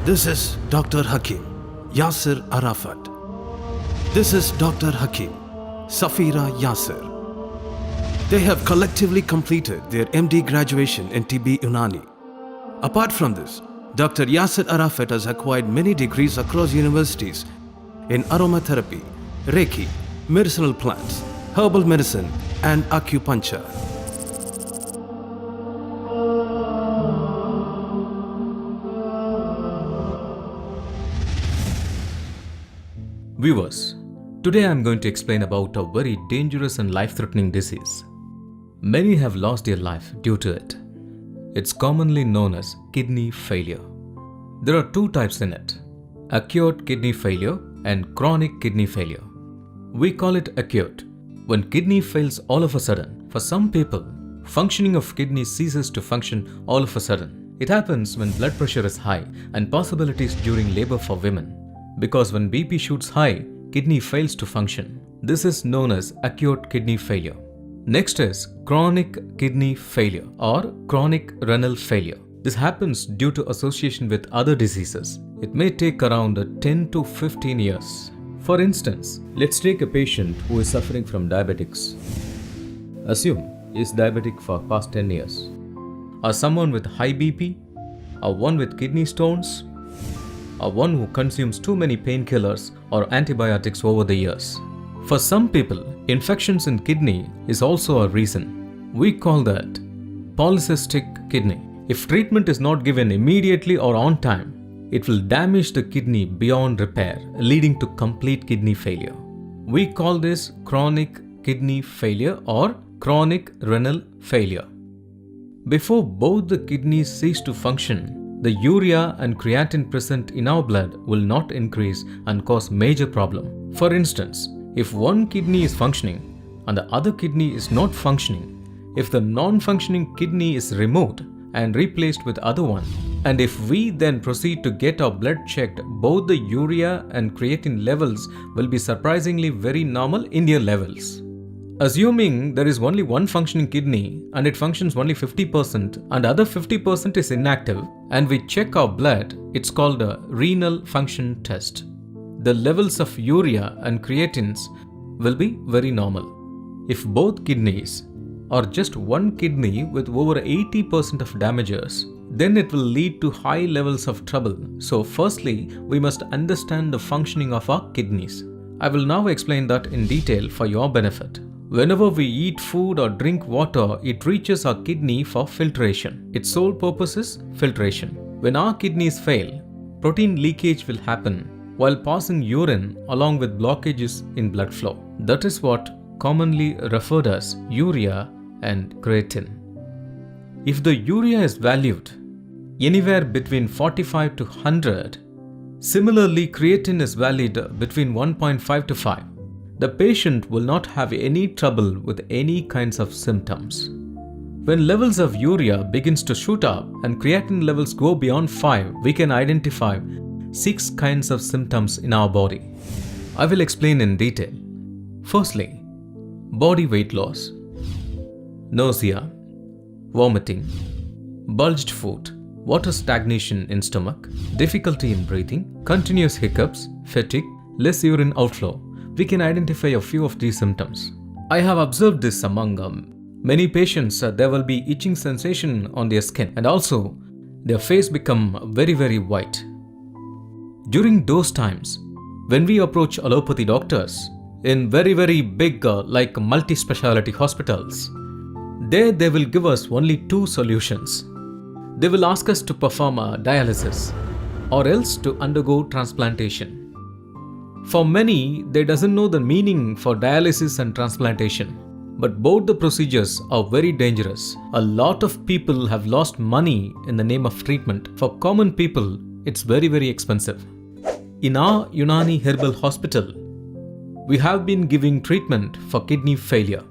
This is Dr. Hakim, Yasir Arafat. This is Dr. Hakim, Safira Yasir. They have collectively completed their MD graduation in TB Unani. Apart from this, Dr. Yasir Arafat has acquired many degrees across universities in aromatherapy, Reiki, medicinal plants, herbal medicine, and acupuncture. Viewers, today I am going to explain about a very dangerous and life-threatening disease. Many have lost their life due to it. It's commonly known as kidney failure. There are two types in it: acute kidney failure and chronic kidney failure. We call it acute when kidney fails all of a sudden. For some people, functioning of kidney ceases to function all of a sudden. It happens when blood pressure is high and possibilities during labor for women. Because when BP shoots high, kidney fails to function. This is known as acute kidney failure. Next is chronic kidney failure or chronic renal failure. This happens due to association with other diseases. It may take around 10 to 15 years. For instance, let's take a patient who is suffering from diabetics. Assume he is diabetic for past 10 years. Or someone with high BP, or one with kidney stones, or one who consumes too many painkillers or antibiotics over the years. For some people, infections in kidney is also a reason. We call that polycystic kidney. If treatment is not given immediately or on time, it will damage the kidney beyond repair, leading to complete kidney failure. We call this chronic kidney failure or chronic renal failure. Before both the kidneys cease to function, the urea and creatinine present in our blood will not increase and cause major problem. For instance, if one kidney is functioning and the other kidney is not functioning, if the non-functioning kidney is removed and replaced with other one, and if we then proceed to get our blood checked, both the urea and creatinine levels will be surprisingly very normal in their levels. Assuming there is only one functioning kidney and it functions only 50% and other 50% is inactive, and we check our blood, it's called a renal function test. The levels of urea and creatines will be very normal. If both kidneys or just one kidney with over 80% of damages, then it will lead to high levels of trouble. So firstly, we must understand the functioning of our kidneys. I will now explain that in detail for your benefit. Whenever we eat food or drink water, it reaches our kidney for filtration. Its sole purpose is filtration. When our kidneys fail, protein leakage will happen while passing urine along with blockages in blood flow. That is what commonly referred as urea and creatinine. If the urea is valued anywhere between 45 to 100, similarly creatinine is valued between 1.5 to 5. The patient will not have any trouble with any kinds of symptoms. When levels of urea begins to shoot up and creatinine levels go beyond 5, we can identify 6 kinds of symptoms in our body. I will explain in detail. Firstly, body weight loss, nausea, vomiting, bulged foot, water stagnation in stomach, difficulty in breathing, continuous hiccups, fatigue, less urine outflow. We can identify a few of these symptoms. I have observed this among many patients. There will be itching sensation on their skin and also their face become very white. During those times, when we approach allopathy doctors in very big like multi-speciality hospitals, they will give us only 2 solutions. They will ask us to perform a dialysis or else to undergo transplantation. For many, they doesn't know the meaning for dialysis and transplantation. But both the procedures are very dangerous. A lot of people have lost money in the name of treatment. For common people, it's very expensive. In our Unani Herbal Hospital, we have been giving treatment for kidney failure.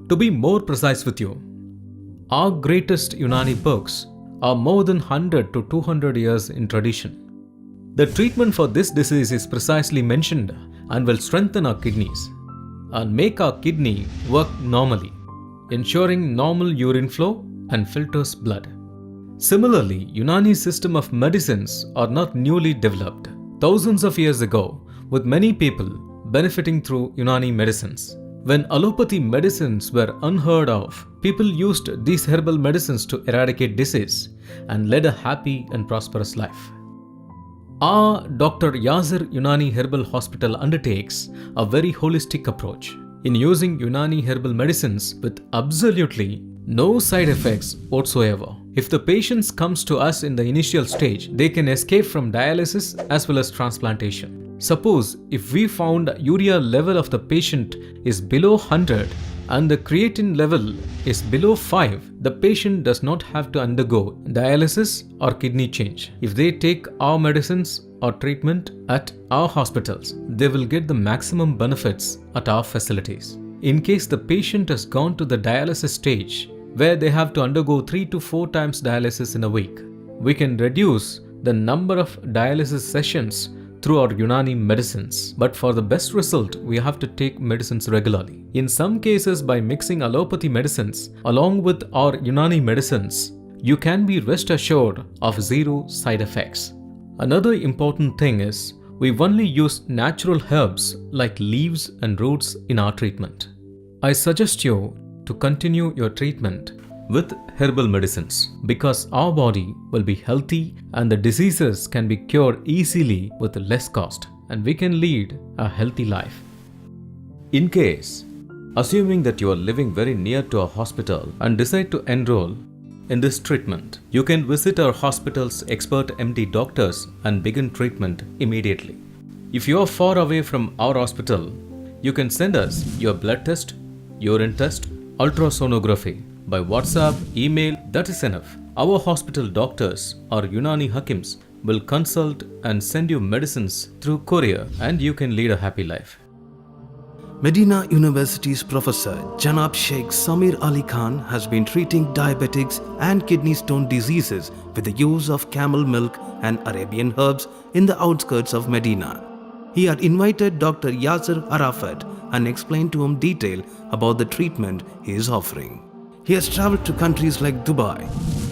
To be more precise with you, our greatest Unani books are more than 100 to 200 years in tradition. The treatment for this disease is precisely mentioned and will strengthen our kidneys and make our kidney work normally, ensuring normal urine flow and filters blood. Similarly, Unani system of medicines are not newly developed. Thousands of years ago, with many people benefiting through Unani medicines. When allopathy medicines were unheard of, people used these herbal medicines to eradicate disease and led a happy and prosperous life. Our Dr. Yasir Unani Herbal Hospital undertakes a very holistic approach in using Unani herbal medicines with absolutely no side effects whatsoever. If the patient comes to us in the initial stage, they can escape from dialysis as well as transplantation. Suppose if we found urea level of the patient is below 100 and the creatine level is below 5, the patient does not have to undergo dialysis or kidney change. If they take our medicines or treatment at our hospitals, they will get the maximum benefits at our facilities. In case the patient has gone to the dialysis stage, where they have to undergo 3 to 4 times dialysis in a week, we can reduce the number of dialysis sessions through our Unani medicines. But for the best result, we have to take medicines regularly. In some cases, by mixing allopathy medicines along with our Unani medicines, you can be rest assured of zero side effects. Another important thing is, we only use natural herbs like leaves and roots in our treatment. I suggest you to continue your treatment with herbal medicines because our body will be healthy and the diseases can be cured easily with less cost and we can lead a healthy life. In case, assuming that you are living very near to a hospital and decide to enroll in this treatment, you can visit our hospital's expert MD doctors and begin treatment immediately. If you are far away from our hospital, you can send us your blood test, urine test, ultrasonography by WhatsApp, email, that is enough. Our hospital doctors or Unani Hakims will consult and send you medicines through courier and you can lead a happy life. Medina University's Professor Janab Sheikh Samir Ali Khan has been treating diabetics and kidney stone diseases with the use of camel milk and Arabian herbs in the outskirts of Medina. He had invited Dr. Yasir Arafat and explained to him detail about the treatment he is offering. He has traveled to countries like Dubai,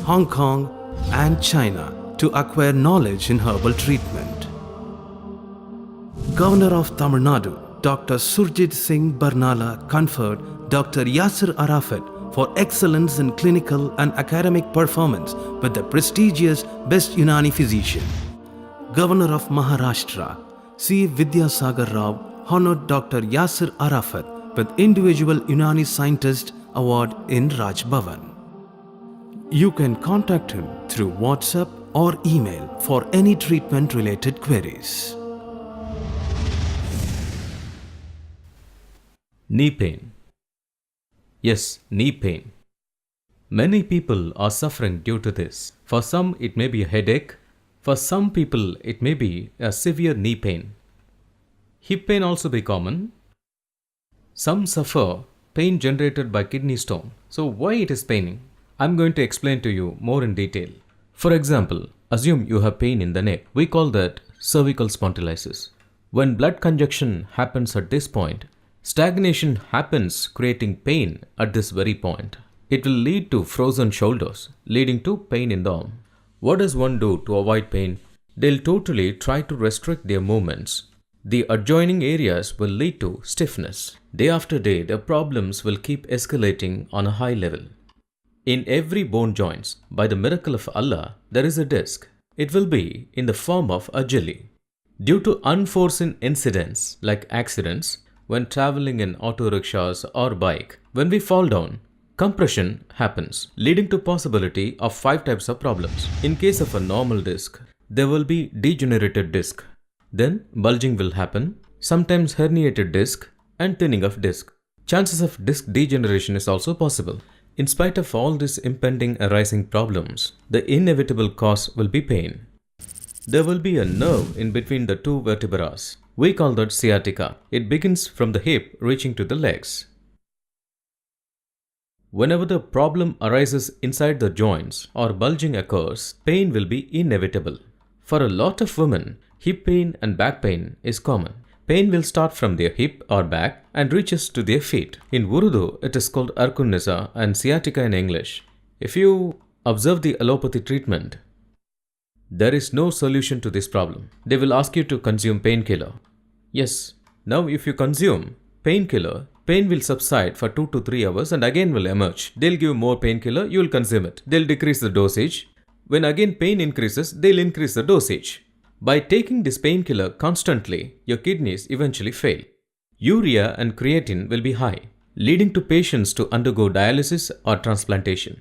Hong Kong and China to acquire knowledge in herbal treatment. Governor of Tamil Nadu, Dr. Surjit Singh Barnala conferred Dr. Yasir Arafat for excellence in clinical and academic performance with the prestigious Best Unani Physician. Governor of Maharashtra, C. Vidyasagar Rao, honored Dr. Yasir Arafat with Individual Unani Scientist Award in Raj Bhavan. You can contact him through WhatsApp or email for any treatment-related queries. Knee pain. Yes, knee pain. Many people are suffering due to this. For some, it may be a headache. For some people, it may be a severe knee pain. Hip pain also be common. Some suffer pain generated by kidney stone. So why it is paining? I'm going to explain to you more in detail. For example, assume you have pain in the neck. We call that cervical spondylosis. When blood congestion happens at this point, stagnation happens creating pain at this very point. It will lead to frozen shoulders, leading to pain in the arm. What does one do to avoid pain? They'll totally try to restrict their movements. The adjoining areas will lead to stiffness. Day after day, the problems will keep escalating on a high level. In every bone joints, by the miracle of Allah, there is a disc. It will be in the form of a jelly. Due to unforeseen incidents like accidents, when traveling in auto rickshaws or bike, when we fall down, compression happens, leading to possibility of 5 types of problems. In case of a normal disc, there will be degenerated disc. Then bulging will happen, sometimes herniated disc and thinning of disc. Chances of disc degeneration is also possible. In spite of all these impending arising problems, the inevitable cause will be pain. There will be a nerve in between the two vertebrae. We call that sciatica. It begins from the hip reaching to the legs. Whenever the problem arises inside the joints or bulging occurs, pain will be inevitable. For a lot of women, hip pain and back pain is common. Pain will start from their hip or back and reaches to their feet. In Urdu, it is called Arkunnisa and sciatica in English. If you observe the allopathy treatment, there is no solution to this problem. They will ask you to consume painkiller. Yes, now if you consume painkiller, pain will subside for 2 to 3 hours and again will emerge. They'll give more painkiller, you will consume it. They'll decrease the dosage. When again pain increases, they'll increase the dosage. By taking this painkiller constantly, your kidneys eventually fail. Urea and creatine will be high, leading to patients to undergo dialysis or transplantation.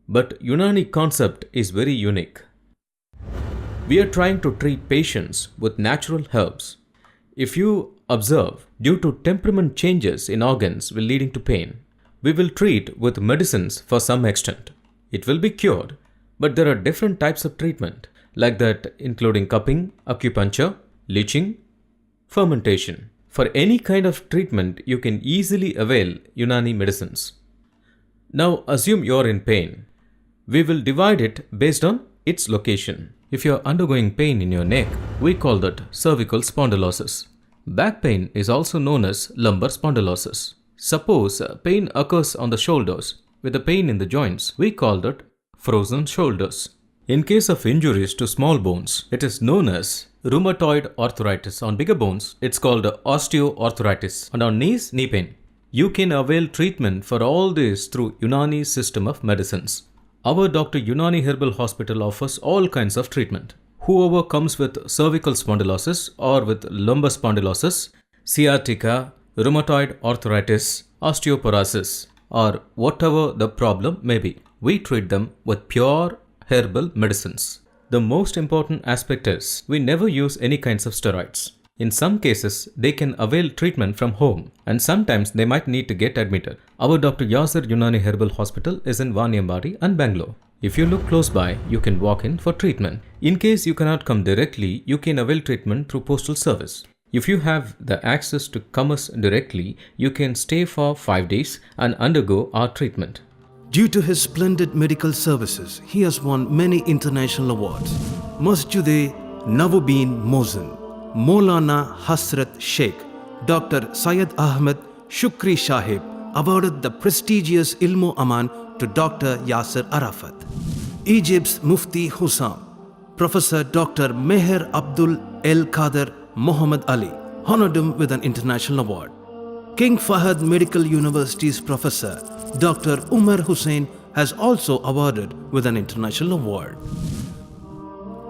But Unani concept is very unique. We are trying to treat patients with natural herbs. If you observe, due to temperament changes in organs will leading to pain, we will treat with medicines for some extent. It will be cured, but there are different types of treatment, like that including cupping, acupuncture, leeching, fermentation. For any kind of treatment, you can easily avail Unani medicines. Now assume you are in pain. We will divide it based on its location. If you are undergoing pain in your neck, we call that cervical spondylosis. Back pain is also known as lumbar spondylosis. Suppose pain occurs on the shoulders with a pain in the joints, we call that frozen shoulders. In case of injuries to small bones, it is known as rheumatoid arthritis. On bigger bones, it's called osteoarthritis. And on knees, knee pain. You can avail treatment for all this through Unani system of medicines. Our Dr. Unani Herbal Hospital offers all kinds of treatment. Whoever comes with cervical spondylosis or with lumbar spondylosis, sciatica, rheumatoid arthritis, osteoporosis, or whatever the problem may be, we treat them with pure herbal medicines. The most important aspect is we never use any kinds of steroids. In some cases, they can avail treatment from home and sometimes they might need to get admitted. Our Dr. Yasir Unani Herbal Hospital is in Vaniambadi and Bangalore. If you look close by, you can walk in for treatment. In case you cannot come directly, you can avail treatment through postal service. If you have the access to come us directly, you can stay for 5 days and undergo our treatment. Due to his splendid medical services, he has won many international awards. Masjid-e Nawabin Mozen, Maulana Hasrat Sheikh, Dr. Syed Ahmed Shukri Shahib awarded the prestigious Ilmo Aman to Dr. Yasir Arafat. Egypt's Mufti Hussam, Professor Dr. Meher Abdul El Kader Muhammad Ali, honored him with an international award. King Fahd Medical University's Professor Dr. Umar Hussain has also awarded with an international award.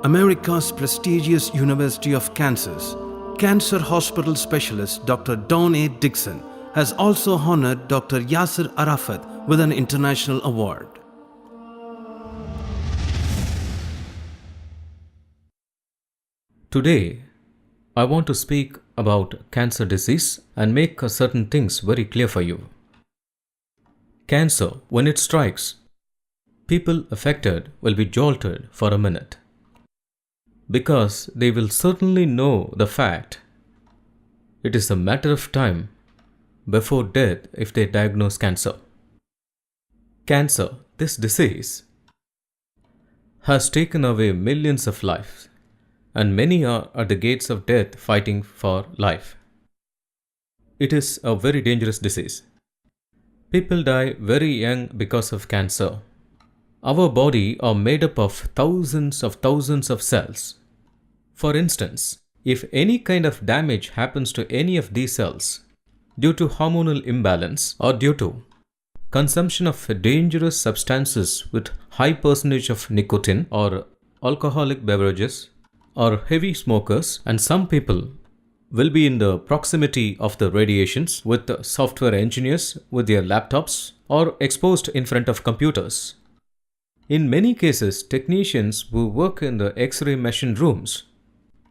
America's prestigious University of Kansas Cancer Hospital Specialist Dr. Don A. Dixon has also honored Dr. Yasir Arafat with an international award. Today, I want to speak about cancer disease and make certain things very clear for you. Cancer, when it strikes, people affected will be jolted for a minute, because they will certainly know the fact it is a matter of time before death if they diagnose cancer. Cancer, this disease, has taken away millions of lives, and many are at the gates of death fighting for life. It is a very dangerous disease. People die very young because of cancer. Our body are made up of thousands of cells. For instance, if any kind of damage happens to any of these cells due to hormonal imbalance or due to consumption of dangerous substances with high percentage of nicotine or alcoholic beverages or heavy smokers, and some people will be in the proximity of the radiations with the software engineers with their laptops or exposed in front of computers. In many cases, technicians who work in the X-ray machine rooms,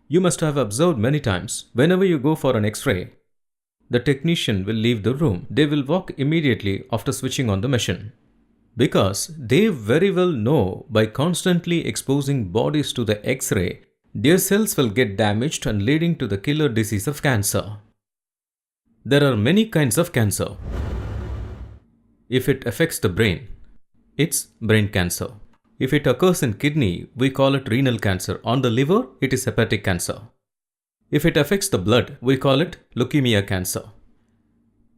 you must have observed many times, whenever you go for an X-ray, the technician will leave the room. They will walk immediately after switching on the machine, because they very well know by constantly exposing bodies to the X-ray, their cells will get damaged and leading to the killer disease of cancer. There are many kinds of cancer. If it affects the brain, it's brain cancer. If it occurs in kidney, we call it renal cancer. On the liver, it is hepatic cancer. If it affects the blood, we call it leukemia cancer.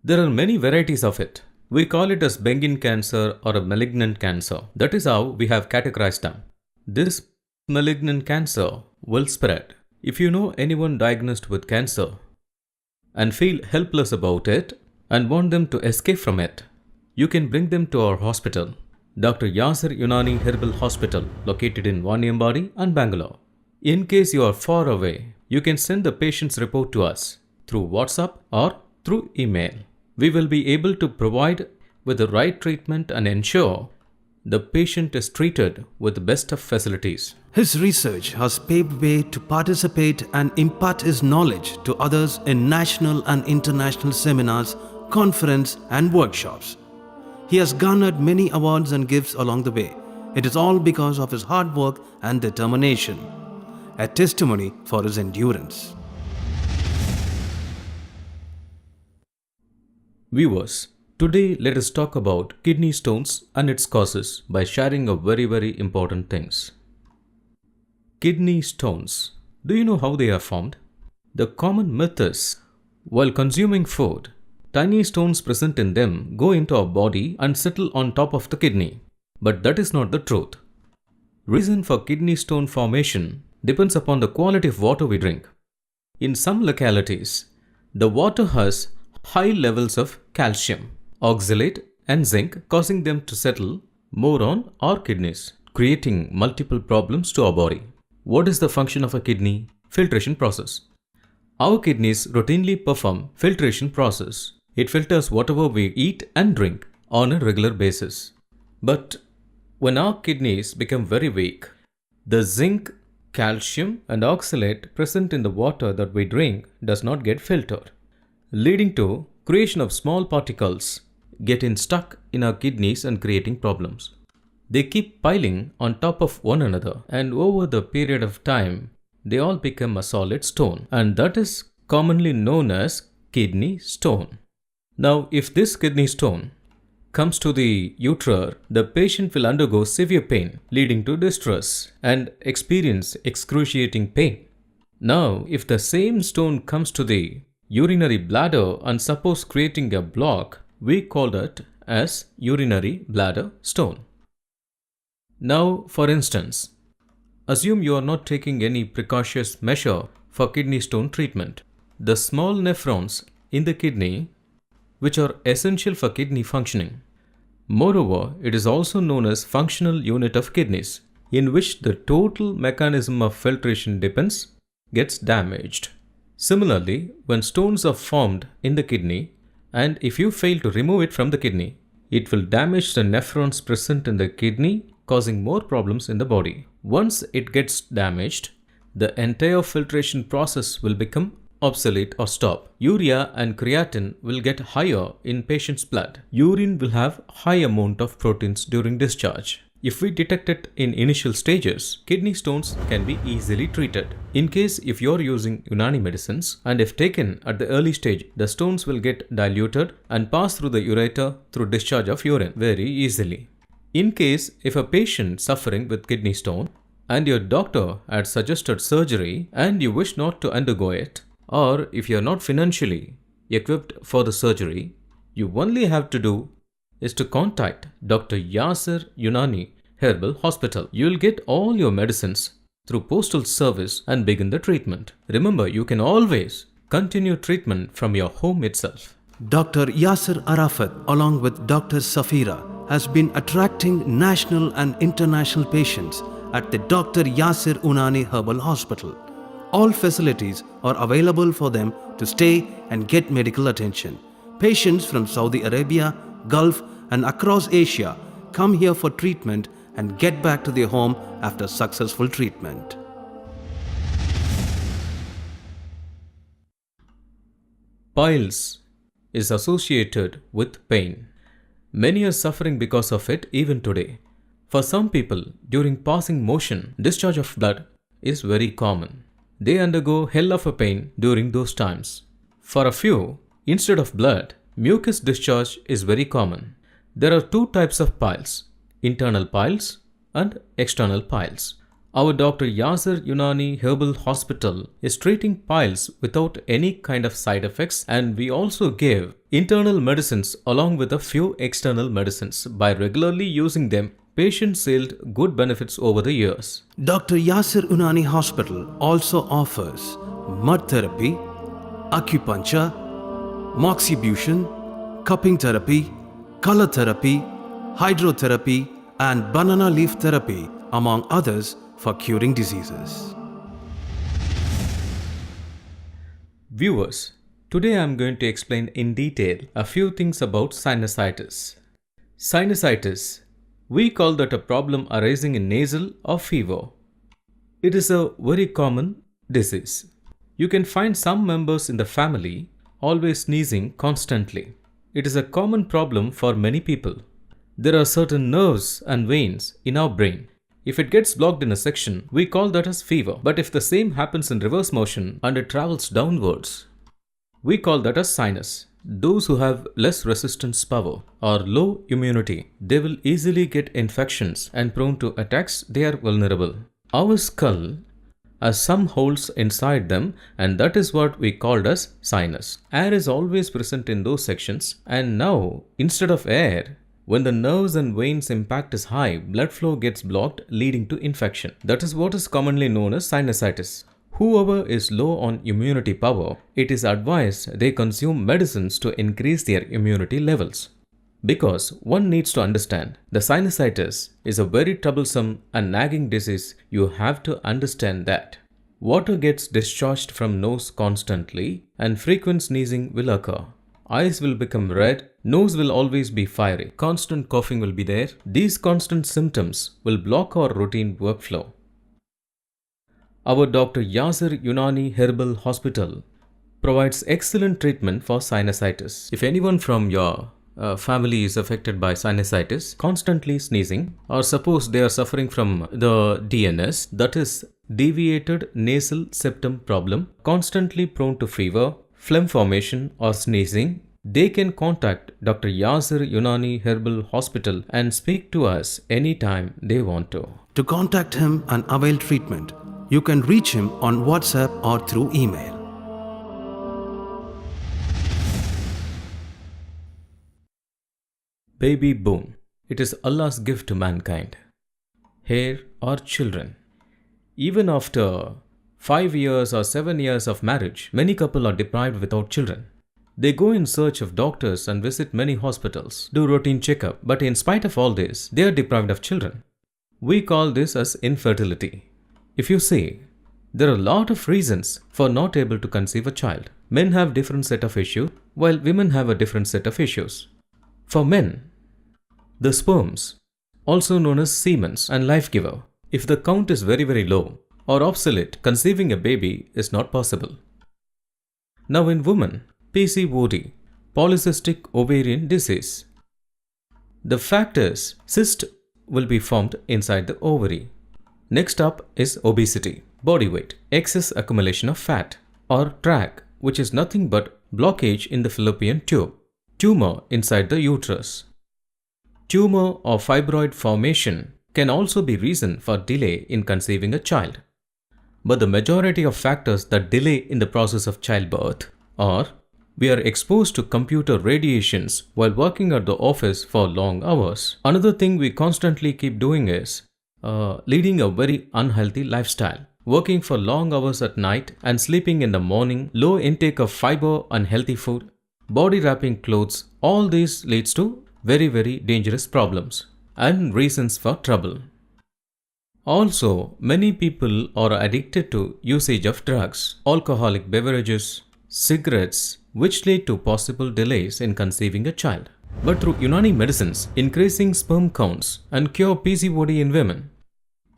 There are many varieties of it. We call it as benign cancer or a malignant cancer. That is how we have categorized them. This malignant cancer will spread. If you know anyone diagnosed with cancer and feel helpless about it and want them to escape from it, you can bring them to our hospital, Dr. Yasir Unani Herbal Hospital, located in Vaniyambadi and Bangalore. In case you are far away, you can send the patient's report to us through WhatsApp or through email. We will be able to provide with the right treatment and ensure the patient is treated with the best of facilities. His research has paved way to participate and impart his knowledge to others in national and international seminars, conferences and workshops. He has garnered many awards and gifts along the way. It is all because of his hard work and determination, a testimony for his endurance. Viewers, today let us talk about kidney stones and its causes by sharing a very important things. Kidney stones. Do you know how they are formed? The common myth is, while consuming food, tiny stones present in them go into our body and settle on top of the kidney. But that is not the truth. Reason for kidney stone formation depends upon the quality of water we drink. In some localities, the water has high levels of calcium, oxalate and zinc, causing them to settle more on our kidneys, creating multiple problems to our body. What is the function of a kidney? Filtration process. Our kidneys routinely perform filtration process. It filters whatever we eat and drink on a regular basis. But when our kidneys become very weak, the zinc, calcium and oxalate present in the water that we drink does not get filtered, leading to creation of small particles getting stuck in our kidneys and creating problems. They keep piling on top of one another, and over the period of time, they all become a solid stone, and that is commonly known as kidney stone. Now, if this kidney stone comes to the ureter, the patient will undergo severe pain, leading to distress and experience excruciating pain. Now, if the same stone comes to the urinary bladder and suppose creating a block, we call that as urinary bladder stone. Now, for instance, assume you are not taking any precautionary measure for kidney stone treatment. The small nephrons in the kidney, which are essential for kidney functioning. Moreover, it is also known as functional unit of kidneys, in which the total mechanism of filtration gets damaged. Similarly, when stones are formed in the kidney, and if you fail to remove it from the kidney, it will damage the nephrons present in the kidney, causing more problems in the body. Once it gets damaged, the entire filtration process will become obsolete or stop. Urea and creatinine will get higher in patient's blood. Urine will have high amount of proteins during discharge. If we detect it in initial stages, kidney stones can be easily treated. In case if you are using Unani medicines and if taken at the early stage, the stones will get diluted and pass through the ureter through discharge of urine very easily. In case if a patient suffering with kidney stone and your doctor had suggested surgery and you wish not to undergo it, or if you are not financially equipped for the surgery, you only have to do is to contact Dr. Yasir Unani Herbal Hospital. You will get all your medicines through postal service and begin the treatment. Remember, you can always continue treatment from your home itself. Dr. Yasir Arafat, along with Dr. Safira, has been attracting national and international patients at the Dr. Yasir Unani Herbal Hospital. All facilities are available for them to stay and get medical attention. Patients from Saudi Arabia, Gulf and across Asia come here for treatment and get back to their home after successful treatment. Piles is associated with pain. Many are suffering because of it even today. For some people, during passing motion, discharge of blood is very common. They undergo hell of a pain during those times. For a few, instead of blood, mucus discharge is very common. There are two types of piles, internal piles and external piles. Our Dr. Yasir Unani Herbal Hospital is treating piles without any kind of side effects, and we also give internal medicines along with a few external medicines. By regularly using them, patients yield good benefits over the years. Dr. Yasir Unani Hospital also offers mud therapy, acupuncture, moxibustion, cupping therapy, color therapy, hydrotherapy, and banana leaf therapy, among others, for curing diseases. Viewers, today I am going to explain in detail a few things about sinusitis. Sinusitis, we call that a problem arising in nasal or fever. It is a very common disease. You can find some members in the family always sneezing constantly. It is a common problem for many people. There are certain nerves and veins in our brain. If it gets blocked in a section, we call that as fever. But if the same happens in reverse motion and it travels downwards, we call that as sinus. Those who have less resistance power or low immunity, they will easily get infections, and prone to attacks, they are vulnerable. Our skull has some holes inside them, and that is what we called as sinus. Air is always present in those sections, and now instead of air, when the nerves and veins impact is high, blood flow gets blocked, leading to infection. That is what is commonly known as sinusitis. Whoever is low on immunity power, it is advised they consume medicines to increase their immunity levels. Because one needs to understand, the sinusitis is a very troublesome and nagging disease. You have to understand that. Water gets discharged from nose constantly, and frequent sneezing will occur. Eyes will become red, nose will always be fiery, constant coughing will be there. These constant symptoms will block our routine workflow. Our Dr. Yasir Unani Herbal Hospital provides excellent treatment for sinusitis. If anyone from your family is affected by sinusitis, constantly sneezing, or suppose they are suffering from the DNS, that is deviated nasal septum problem, constantly prone to fever, phlegm formation or sneezing, they can contact Dr. Yasir Unani Herbal Hospital and speak to us anytime they want to. To contact him and avail treatment, you can reach him on WhatsApp or through email. Baby boon. It is Allah's gift to mankind. Hair or children. Even after 5 years or 7 years of marriage, many couples are deprived without children. They go in search of doctors and visit many hospitals, do routine checkup, but in spite of all this, they are deprived of children. We call this as infertility. If you see, there are a lot of reasons for not able to conceive a child. Men have different set of issues, while women have a different set of issues. For men, the sperms, also known as semen and life giver, if the count is very low or obsolete, conceiving a baby is not possible. Now in women, PCOD, polycystic ovarian disease. The fact is, cyst will be formed inside the ovary. Next up is obesity, body weight, excess accumulation of fat, or TRAC, which is nothing but blockage in the fallopian tube. Tumor inside the uterus. Tumor or fibroid formation can also be reason for delay in conceiving a child. But the majority of factors that delay in the process of childbirth are we are exposed to computer radiations while working at the office for long hours. Another thing we constantly keep doing is leading a very unhealthy lifestyle. Working for long hours at night and sleeping in the morning, low intake of fiber and healthy food, body wrapping clothes, all this leads to very dangerous problems and reasons for trouble. Also, many people are addicted to usage of drugs, alcoholic beverages, cigarettes, which lead to possible delays in conceiving a child. But through Unani medicines, increasing sperm counts and cure PCOD in women,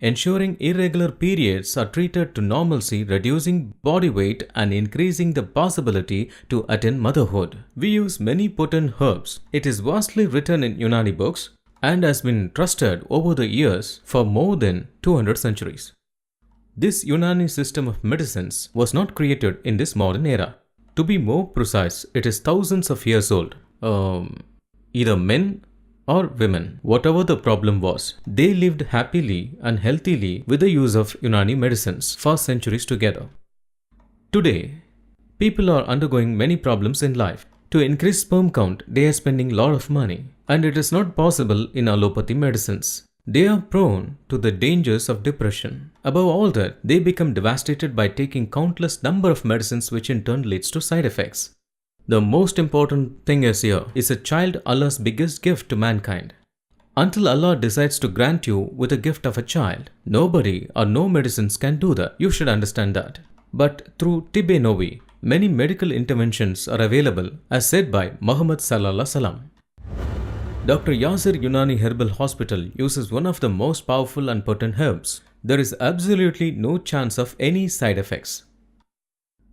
ensuring irregular periods are treated to normalcy, reducing body weight and increasing the possibility to attain motherhood. We use many potent herbs. It is vastly written in Unani books and has been trusted over the years for more than 200 centuries. This Unani system of medicines was not created in this modern era. To be more precise, it is thousands of years old. Either men or women, whatever the problem was, they lived happily and healthily with the use of Unani medicines for centuries together. Today, people are undergoing many problems in life. To increase sperm count, they are spending a lot of money, and it is not possible in allopathy medicines. They are prone to the dangers of depression. Above all that, they become devastated by taking countless number of medicines, which in turn leads to side effects. The most important thing is here, is a child Allah's biggest gift to mankind. Until Allah decides to grant you with a gift of a child, nobody or no medicines can do that. You should understand that. But through Tibbe Novi, many medical interventions are available, as said by Muhammad Sallallahu Alaihi Wasallam. Dr. Yasir Unani Herbal Hospital uses one of the most powerful and potent herbs. There is absolutely no chance of any side effects.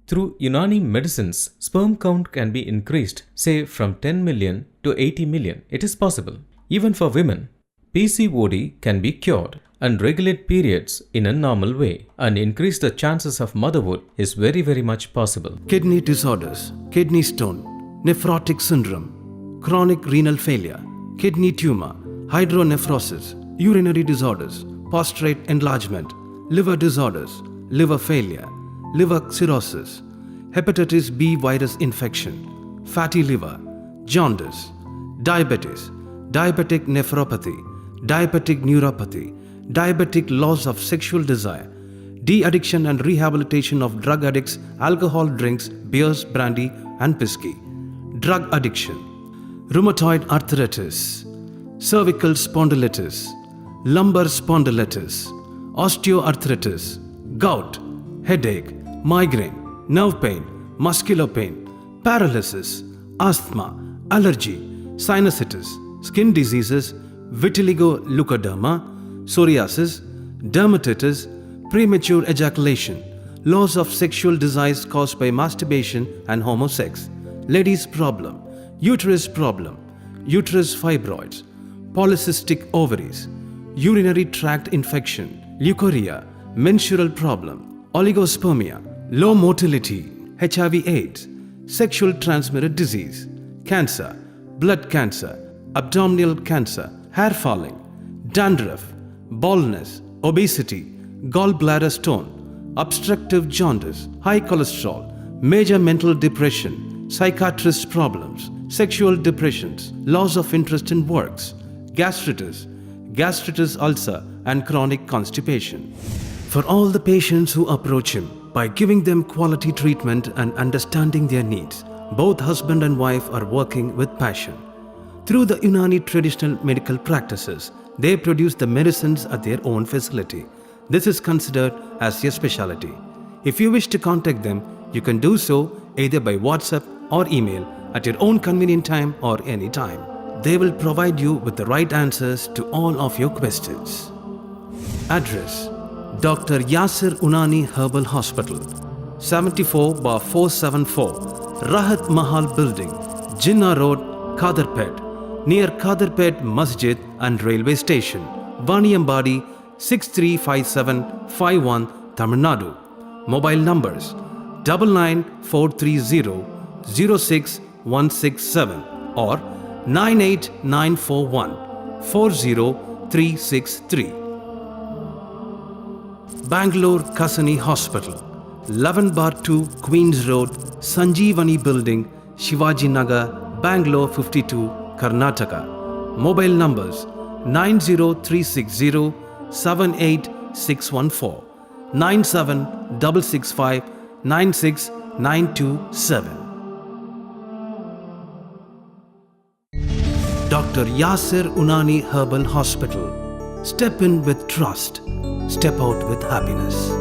Through Unani medicines, sperm count can be increased, say from 10 million to 80 million. It is possible. Even for women, PCOD can be cured, and regulate periods in a normal way and increase the chances of motherhood is very much possible. Kidney disorders, kidney stone, nephrotic syndrome, chronic renal failure, kidney tumor, hydronephrosis, urinary disorders, prostate enlargement, liver disorders, liver failure, liver cirrhosis, hepatitis B virus infection, fatty liver, jaundice, diabetes, diabetic nephropathy, diabetic neuropathy, diabetic loss of sexual desire, de-addiction and rehabilitation of drug addicts, alcohol drinks, beers, brandy and whiskey, drug addiction, rheumatoid arthritis, cervical spondylitis, lumbar spondylitis, osteoarthritis, gout, headache, migraine, nerve pain, muscular pain, paralysis, asthma, allergy, sinusitis, skin diseases, vitiligo leukoderma, psoriasis, dermatitis, premature ejaculation, loss of sexual desires caused by masturbation and homosex, ladies' problem, uterus fibroids, polycystic ovaries, urinary tract infection, leukorrhea, menstrual problem, oligospermia, low motility, HIV/AIDS, sexual transmitted disease, cancer, blood cancer, abdominal cancer, hair falling, dandruff, baldness, obesity, gallbladder stone, obstructive jaundice, high cholesterol, major mental depression, psychiatrist problems, sexual depressions, loss of interest in works, gastritis ulcer and chronic constipation. For all the patients who approach him, by giving them quality treatment and understanding their needs, both husband and wife are working with passion. Through the Unani traditional medical practices, they produce the medicines at their own facility. This is considered as their specialty. If you wish to contact them, you can do so either by WhatsApp or email at your own convenient time or any time. They will provide you with the right answers to all of your questions. Address: Dr. Yasir Unani Herbal Hospital, 74/474, Rahat Mahal Building, Jinnah Road, Kadarpet, near Kadarpet Masjid and Railway Station, Vaniyambadi, 635751, Tamil Nadu. Mobile numbers: 9943006167 or 98941 40363. Bangalore Kasani Hospital, 11/2 Queens Road, Sanjeevani Building, Shivaji Nagar, Bangalore 52, Karnataka. Mobile numbers: 90360 78614, 97665 96927. Dr. Yasir Unani Herbal Hospital. Step in with trust. Step out with happiness.